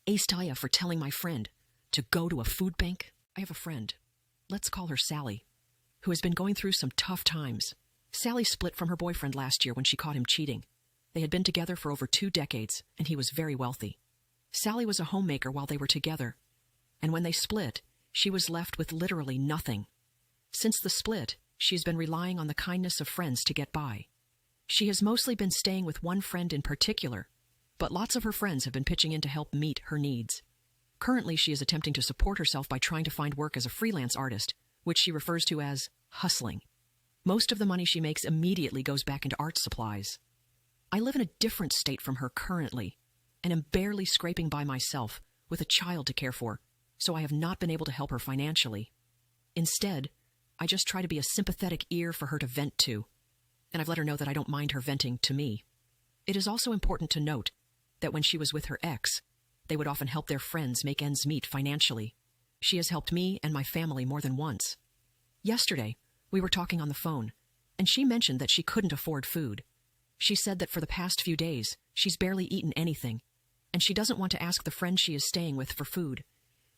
AITA for telling my friend to go to a food bank. I have a friend, let's call her Sally, who has been going through some tough times. Sally split from her boyfriend last year when she caught him cheating. They had been together for over 2 decades, and he was very wealthy. Sally was a homemaker while they were together, and when they split, she was left with literally nothing. Since the split, she has been relying on the kindness of friends to get by. She has mostly been staying with one friend in particular, but lots of her friends have been pitching in to help meet her needs. Currently, she is attempting to support herself by trying to find work as a freelance artist, which she refers to as hustling. Most of the money she makes immediately goes back into art supplies. I live in a different state from her currently, and am barely scraping by myself with a child to care for, so I have not been able to help her financially. Instead, I just try to be a sympathetic ear for her to vent to, and I've let her know that I don't mind her venting to me. It is also important to note that when she was with her ex, they would often help their friends make ends meet financially. She has helped me and my family more than once. Yesterday, we were talking on the phone, and she mentioned that she couldn't afford food. She said that for the past few days, she's barely eaten anything, and she doesn't want to ask the friend she is staying with for food,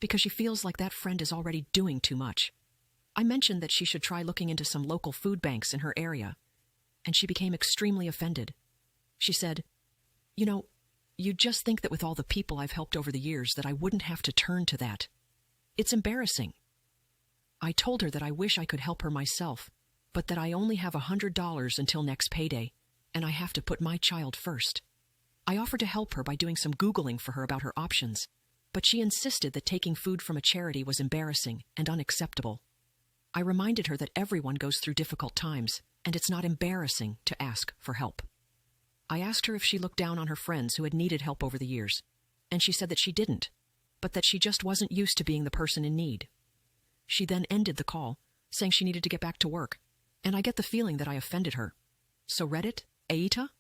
because she feels like that friend is already doing too much. I mentioned that she should try looking into some local food banks in her area, and she became extremely offended. She said, "You'd just think that with all the people I've helped over the years that I wouldn't have to turn to that. It's embarrassing." I told her that I wish I could help her myself, but that I only have $100 until next payday, and I have to put my child first. I offered to help her by doing some Googling for her about her options, but she insisted that taking food from a charity was embarrassing and unacceptable. I reminded her that everyone goes through difficult times, and it's not embarrassing to ask for help. I asked her if she looked down on her friends who had needed help over the years, and she said that she didn't, but that she just wasn't used to being the person in need. She then ended the call, saying she needed to get back to work, and I get the feeling that I offended her. So Reddit, AITA,